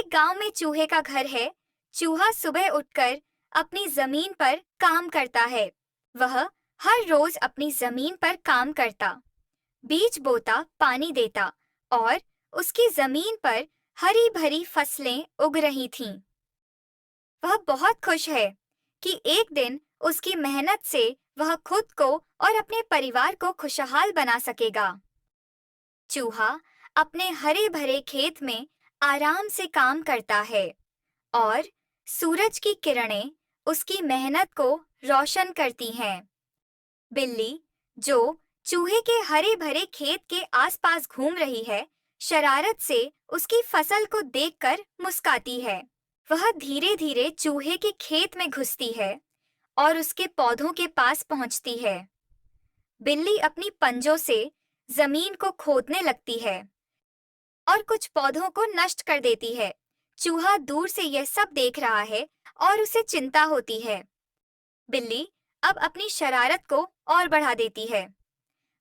एक गांव में चूहे का घर है। चूहा सुबह उठकर अपनी जमीन पर काम करता है। वह हर रोज अपनी जमीन पर काम करता, बीज बोता, पानी देता और उसकी जमीन पर हरी भरी फसलें उग रही थीं। वह बहुत खुश है कि एक दिन उसकी मेहनत से वह खुद को और अपने परिवार को खुशहाल बना सकेगा। चूहा अपने हरे भरे खेत में आराम से काम करता है और सूरज की किरणें उसकी मेहनत को रोशन करती हैं। बिल्ली, जो चूहे के हरे भरे खेत के आसपास घूम रही है, शरारत से उसकी फसल को देखकर मुस्काती है। वह धीरे धीरे चूहे के खेत में घुसती है और उसके पौधों के पास पहुंचती है। बिल्ली अपनी पंजों से जमीन को खोदने लगती है और कुछ पौधों को नष्ट कर देती है। चूहा दूर से यह सब देख रहा है और उसे चिंता होती है। बिल्ली अब अपनी शरारत को और बढ़ा देती है।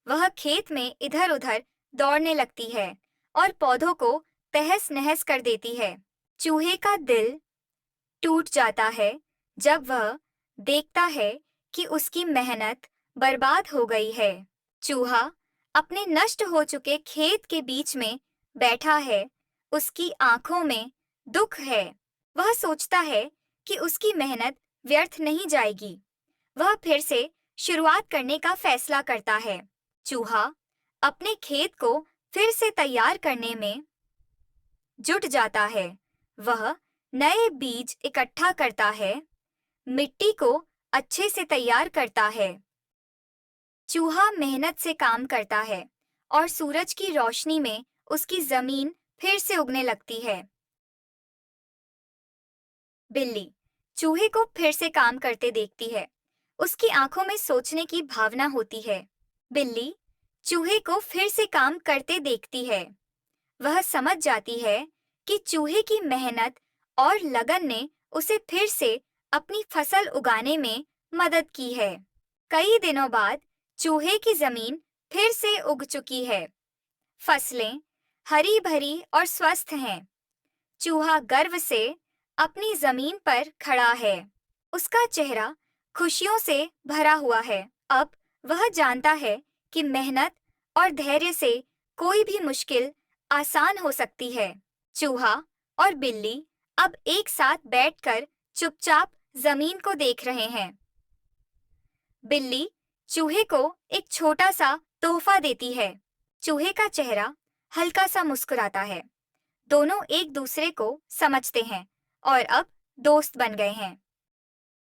वह खेत में इधर-उधर दौड़ने लगती है और पौधों को तहस-नहस कर देती है। चूहे का दिल टूट जाता है जब वह देखता है कि उसकी मेहनत बर्बाद हो गई है। चूहा अपने नष्ट हो चुके खेत के बीच में बैठा है। उसकी आंखों में दुख है। वह सोचता है कि उसकी मेहनत व्यर्थ नहीं जाएगी। वह फिर से शुरुआत करने का फैसला करता है। चूहा अपने खेत को फिर से तैयार करने में जुट जाता है। वह नए बीज इकट्ठा करता है, मिट्टी को अच्छे से तैयार करता है। चूहा मेहनत से काम करता है और सूरज की रोशनी में उसकी जमीन फिर से उगने लगती है। बिल्ली चूहे को फिर से काम करते देखती है। उसकी आंखों में सोचने की भावना होती है। बिल्ली चूहे को फिर से काम करते देखती है। वह समझ जाती है कि चूहे की मेहनत और लगन ने उसे फिर से अपनी फसल उगाने में मदद की है। कई दिनों बाद चूहे की जमीन फिर से उग चुकी है। फसलें हरी भरी और स्वस्थ हैं। चूहा गर्व से अपनी जमीन पर खड़ा है। उसका चेहरा खुशियों से भरा हुआ है। अब वह जानता है कि मेहनत और धैर्य से कोई भी मुश्किल आसान हो सकती है। चूहा और बिल्ली अब एक साथ बैठकर चुपचाप जमीन को देख रहे हैं। बिल्ली चूहे को एक छोटा सा तोहफा देती है। चूहे का चेहरा हल्का सा मुस्कुराता है। दोनों एक दूसरे को समझते हैं और अब दोस्त बन गए हैं।